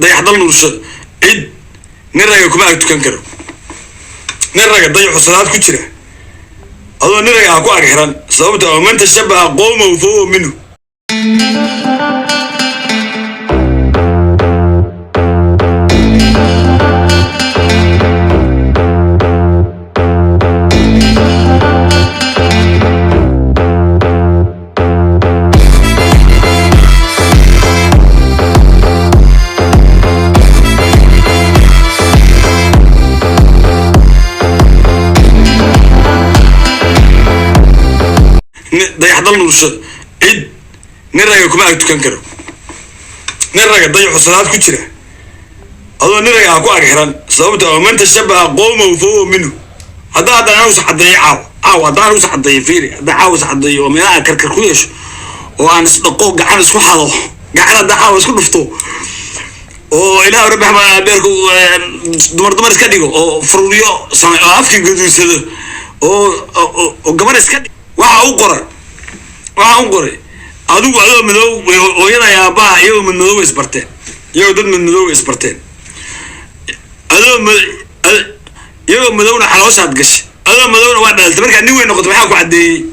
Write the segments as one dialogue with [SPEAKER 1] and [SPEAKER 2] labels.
[SPEAKER 1] dayaxdal nuursho cid nin raga kuma ag tukan karo. nin raga dayaxu salaad ku jira adoo nin raga ku ag xiran sababta oo man tashabaha qowmahu fahuwa minhu. dayaxdal nuursho cid nin raga kuma ag tukan karo. nin raga dayaxu salaad ku jira adoo nin raga ku ag xiran sababta oo man tashabaha qowmahu fahuwa minhu. haddaan usa xadeeyo haddaan usa xadeeyo fiiri haddaan caaw is xadeeyo oo meelaha karkar ku yeesho oo aan isdhaqo gacan isku xado gacan haddaan caaw isku dhufto oo ilaah rabbi xamaa beerku dumar iska dhigo oo furuuriyo samay oo afkii gaduudsado oo gabar iska dhigo waxaa u qoray adigu adoo madow hooyada aabbaha iyagoo madmadooba isbarteen iyagoo dad madmadooba isbarteen iyagoo madowna xalooshaad gashay adoo madowna waa dhaltay markaa nin weyn noqotay maxaa ku caddeeyey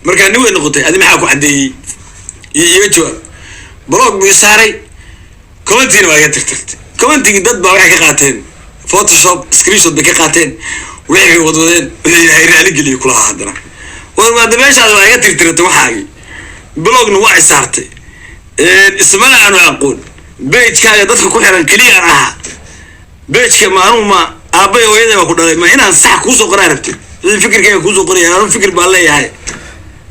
[SPEAKER 1] markaa nin weyn noqotay adi maxaa ku caddeeyey iga jawaab blog buu saaray commentiina waa iga tirtirtay commentigii dad baa waxay ka qaateen photoshop screenshot bay ka qaateen wixii wadwadeen ilaahay raali geliyo kulaha haddana warwaada meeshaada waa iga tirtiratay waxaagii blogna waa isaartay ismana aanu aqoon beejkaaga dadka ku xiran keliya aan ahaa beejka maanuu ma aabbay hooyaday baa ku dhalay ma inaan sax kuusoo qoraa rabtid fikirkayga kuusoo qoraya anuu fikir baan leeyahay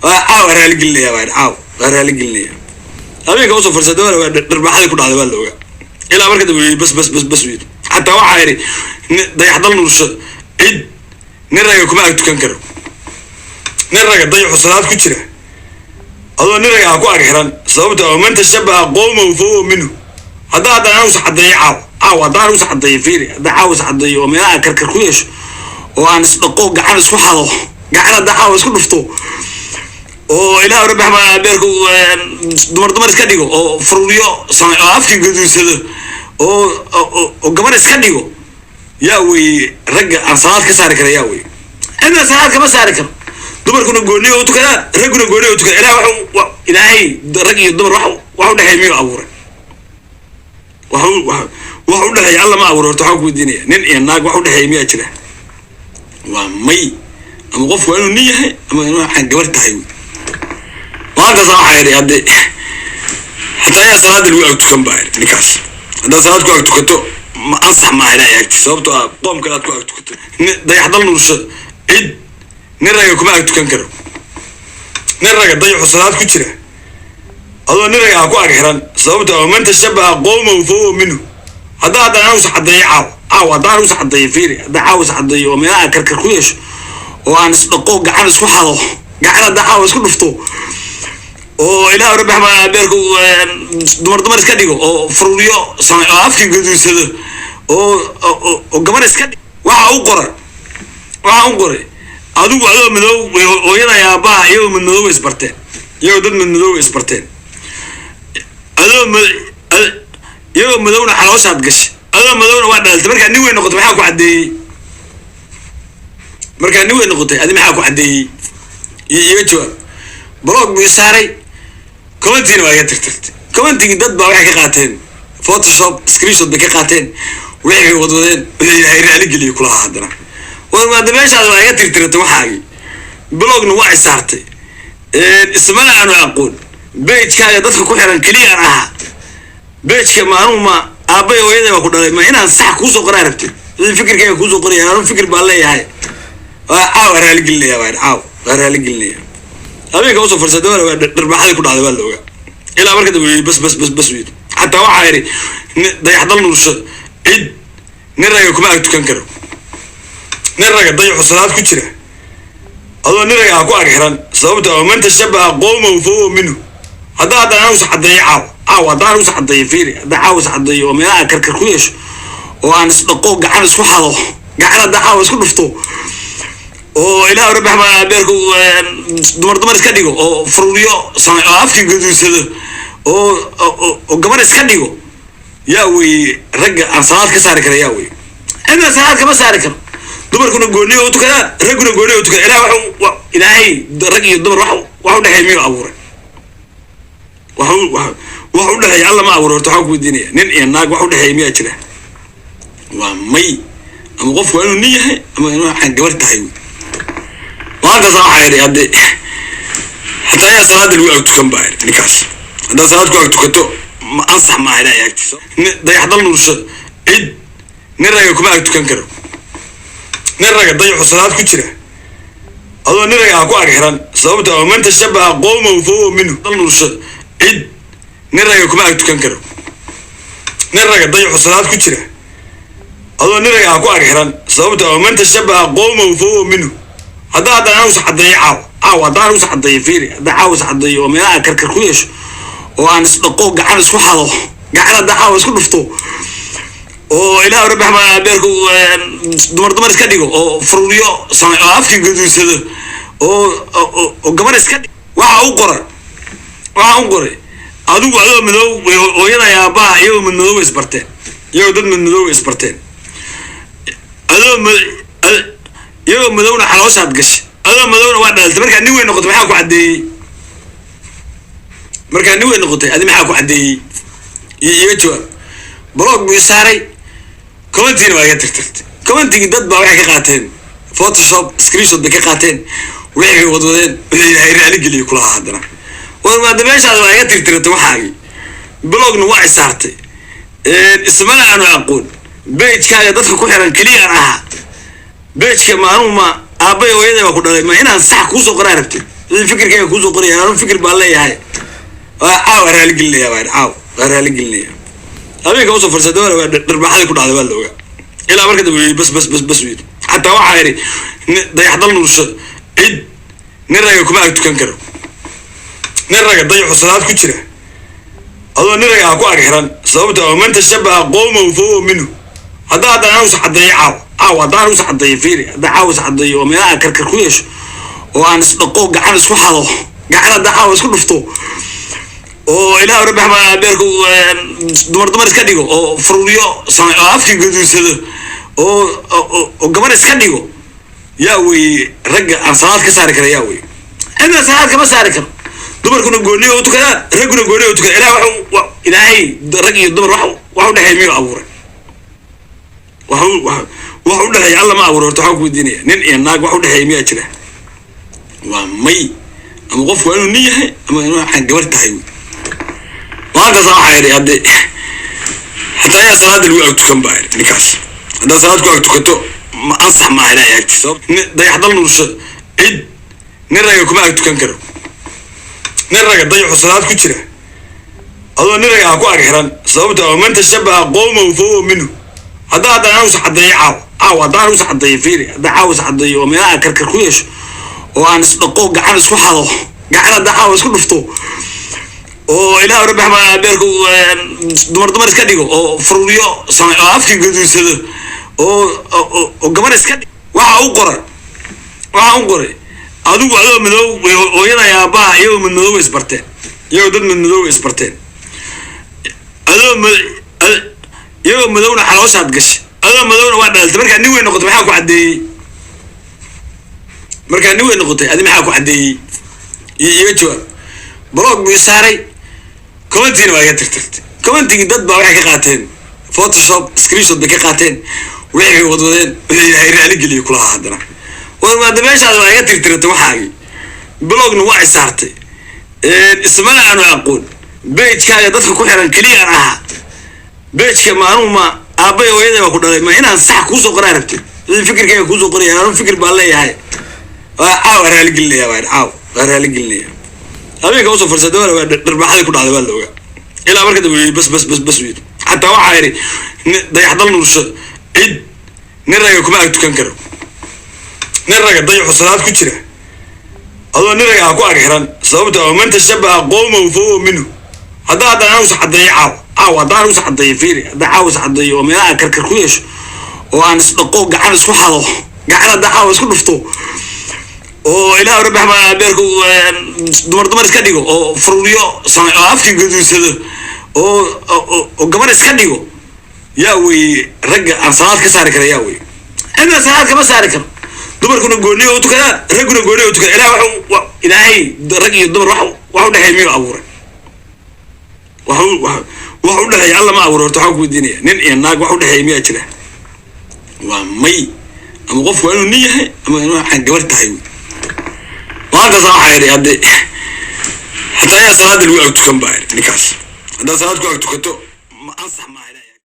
[SPEAKER 1] caaw waa raali gelinaya caaw waa raali gelinaya habeenka usoo farsaday waa dharbaaxadii ku dhacday waa la ogaa ilaa marka dambe bas wiil xataa waxaa yidhi dayaxdal nuursho cid nin raga kuma ag tukan karo. nin raga dayaxu salaad ku jira adoo nin raga ku ag xiran sababta oo man tashabaha qowmahu fahuwa minhu. haddaan usa xadeeyo haddaan usa xadeeyo fiiri haddaan caaw is xadeeyo oo meelaha karkar ku yeesho oo aan isdhaqo gacan isku xado gacan haddaan caaw isku dhufto oo ilaah rabbi xamaa beerku dumar iska dhigo oo furuuriyo samay oo afkii gaduudsado oo gabar iska dhigo yaa weeye ragga aan salaad ka saari kara yaa weeye cidna salaad kama saari karo. dumarkuna gooniyo u tukadaan ragguna gooniyo u tukadaan ilaahay rag iyo dumar wax u dhexeeya miyuu abuuray wax u dhexeeya alla ma abuuray horta waxaan ku weydiinaya nin iyo naag wax u dhexeeya miyaa jira waa may ama qofku waa inuu nin yahay ama inuu waxaan gabar tahay maantaasa waxaa yidhi hadde xataa ayaa salaada lagu ag tukan baa yidhi ninkaas haddaad salaad ku ag tukato ma ansax maaha inaa eegto sababtoo ah qoomka aad ku ag tukato. dayaxdal nuursho cid nin raga kuma ag tukan karo. nin raga dayaxu salaad ku jira adoo nin raga ku ag xiran sababta oo man tashabaha qowmahu fahuwa minhu. haddaan usa xadeeyo haddaan usa xadeeyo fiiri haddaan caaw is xadeeyo oo meelaha karkar ku yeesho oo aan isdhaqo gacan isku xado gacan haddaan caaw isku dhufto oo ilaah rabbi xamaa beerku dumar iska dhigo oo furuuriyo samay oo afkii gaduudsado oo gabar iska dhigo waxaa u qoray adigu adoo madow hooyada aabbaha iyagoo madmadooba isbarteen iyagoo dad madmadooba isbarteen iyagoo madowna xalooshaad gashay adoo madowna waa dhaltay markaa nin weyn noqotay maxaa ku caddeeyey markaa nin weyn noqotay adi maxaa ku caddeeyey iga jawaab blog buu saaray commentiina waa iga tirtirtay commentigii dad baa waxay ka qaateen photoshop screenshot bay ka qaateen wixii wadwadeen ilaahay raali geliyo kulaha haddana warwaada meeshaada waa iga tirtiratay waxaagii blogna waa isaartay ismana aanu aqoon beejkaaga dadka ku xiran keliya aan ahaa beejka maanuu ma aabbay hooyaday baa ku dhalay ma inaan sax kuusoo qoraa rabtid fikirkayga kuusoo qoraya anuu fikir baan leeyahay caaw waa raali gelinaya caaw waa raali gelinaya habeenka usoo farsaday waa dharbaaxadii ku dhacday waa la ogaa ilaa marka dambe bas wiil xataa waxaa yidhi dayaxdal nuursho cid nin raga kuma ag tukan karo. nin raga dayaxu salaad ku jira adoo nin raga ku ag xiran sababta oo man tashabaha qowmahu fahuwa minhu. haddaan usa xadeeyo haddaan usa xadeeyo fiiri haddaan caaw is xadeeyo oo meelaha karkar ku yeesho oo aan isdhaqo gacan isku xado gacan haddaan caaw isku dhufto oo ilaah rabbi xamaa beerku dumar iska dhigo oo furuuriyo samay oo afkii gaduudsado oo gabar iska dhigo yaa wey ragga aan salaad ka saari kara yaa wey cidna salaad kama saari karo dumarkuna gooniyo u tukadaan ragguna gooniyo u tukadaan ilaahay rag iyo dumar wax u dhexeeya miyuu abuuray wax u dhexeeya alla ma abuuray horta waxaan ku weydiinaya nin iyo naag wax u dhexeeya miyaa jira waa may ama qofku waa inuu nin yahay ama inuu aan gabar tahay maanta saa waxaa yidhi haddee hataa ayaa salaada lagu ag tukan baa yidhi ninkaas haddaad salaad ku ag tukato ma ansax maaha ilaahay agtiisa dayaxdal nuursha cid nin raga kuma ag tukan karo nin raga dayaxu salaad ku jira adoo nin raga ha ku ag xiran sababta oo man tashabaha qowmahu fahuwa minhu dal nuursha cid nin raga kuma ag tukan karo nin raga dayaxu salaad ku jira adoo nin raga ha ku ag xiran sababta oo man tashabaha qowmahu fahuwa minhu haddaan usxadeeyo haddaan usxadeeyo fiiri haddaan caaw isxadeeyo oo meelaha karkar ku yeesho oo aan isdhaqo gacan isku xado gacan hadda caawa isku dhufto oo ilaah rabbi xamaa beerku dumar iska dhigo oo furuuriyo samay oo afkii gaduunsado oo gabar iska dhigo waxaa u qoray adigu adoo madow hooyada aabbaha iyagoo madmadooba isbarteen iyagoo dad madmadooba isbarteen iyagoo madowna xalooshaad gashay adoo madowna waa dhaltay markaa nin weyn noqotay maxaa ku caddeeyey markaa nin weyn noqotay adi maxaa ku caddeeyey iga jawaab blog buu saaray commentiina waa iga tirtirtay commentigii dad baa waxay ka qaateen photoshop screenshot bay ka qaateen waxay wadwadeen ilaahay raali geliyo kulahaa haddana warmaada meeshaada waa iga tirtiratay waxaagii blogna waa isaartay ismana aanu aqoon bejkaaga dadka ku xiran keliya aan ahaa bejka maanuma aabbay hooyaday baa ku dhalay ma inaan sax kuusoo qoraa rabtid fikirkayga kuusoo qoraya anu fikir baan leeyahay caaw waa raaligelinaya baa caaw waa raaligelinaya habeenka usoo farsada waa dharbaaxadii ku dhacday waa la ogaa ilaa marka dambe yii bas wiil xataa waxaa yidhi dayaxdal nuursha cid nin raga kuma ag tukan karo nin raga dayaxu salaad ku jira adoo nin raga ha ku ag xiran sababta oo man tashabaha qowmahu fahuwa minhu haddaan usxadeeyo haddaan usxadeeyo fiiri haddaan caaw isxadeeyo oo meelaha karkar ku yeesho oo aan isdhaqo gacan isku xado gacan hadda caawa isku dhufto oo ilaah rabbi xamaa beerku dumar iska dhigo oo furuuriyo samay oo afkii gaduunsado oo gabar iska dhigo yaa wey ragga aan salaad ka saari kara yaa wey cidna salaad kama saari karo dumarkuna gooniyo u tukadaan ragguna gooniyo u tukadaan ilaahay rag iyo dumar wax u dhexeeya miyuu abuuray wax u dhexeeya alla ma abuuray horta waxaan ku weydiinaya nin iyo naag wax u dhexeeya miyaa jira waa may ama qofku waa inuu nin yahay ama inuu aan gabar tahay maanta saa waxaa yidhi haddee hataa ayaa salaada lagu ag tukan baa yidhi ninkaas haddaad salaad ku ag tukato ma ansax maaha ilaahay agtiisa dayaxdal nuursha cid nin raga kuma ag tukan karo nin raga dayaxu salaad ku jira adoo nin raga ha ku ag xiran sababta oo man tashabaha qowmahu fahuwa minhu haddaan usxadeeyo haddaan usxadeeyo fiiri haddaan caaw isxadeeyo oo meelaha karkar ku yeesho oo aan isdhaqo gacan isku xado gacan hadda caawa isku dhufto oo ilaah rabbi xamaa beerku dumar iska dhigo oo furuuriyo samay oo afkii gaduunsado oo gabar iska dhigo waxaa u qoray adigu adoo madow hooyada aabbaha iyagoo madmadooba isbarteen iyagoo dad madmadooba isbarteen iyagoo madowna xalooshaad gashay adoo madowna waa dhaltay markaa nin weyn noqotay maxaa ku caddeeyey markaa nin weyn noqotay adi maxaa ku caddeeyey iga jawaab blog buu saaray commentiina waa iga tirtirtay commentigii dad baa waxay ka qaateen photoshop screenshot bay ka qaateen waxay wadwadeen ilaahay raali geliyo kulahaa haddana warmaada meeshaada waa iga tirtiratay waxaagii blogna waa isaartay ismana aanu aqoon bejkaaga dadka ku xiran keliya aan ahaa bejka maanuma aabbay hooyaday baa ku dhalay ma inaan sax kuusoo qoraa rabtid fikirkayga kuusoo qoraya anu fikir baan leeyahay caaw waa raaligelinaya baa caaw waa raaligelinaya habeenka usoo farsada waa dharbaaxadii ku dhacday waa la ogaa ilaa marka dambe yii bas wiil xataa waxaa yidhi dayaxdal nuursha cid nin raga kuma ag tukan karo nin raga dayaxu salaad ku jira adoo nin raga ha ku ag xiran sababta oo man tashabaha qowmahu fahuwa minhu haddaan usxadeeyo haddaan usxadeeyo fiiri haddaan caaw isxadeeyo oo meelaha karkar ku yeesho oo aan isdhaqo gacan isku xado gacan hadda caawa isku dhufto oo ilaa rabbi ma beerku dumar iska dhigo oo fururiyo samay afki guduusado oo gabar iska dhigo yaa way ragga aan salaad ka saari kara yaa way ana salaad kama saari karo dumarkuna gooniyo u tukada raguna gooniyo u tukada ilaahay rag iyo dumar wax u dhaxay miyo abuuray wax u dhaxay alla ma abuuray waxa ku diinaya nin iyo naag wax u dhaxay miyo jira waa may ama qof waa inuu niyahay ama inuu aan gabar tahay وهذا صراحة يعني هذا حتى هي صلاة الوقت كم بعد نكاس هذا صلاة الوقت كتو ما أنصح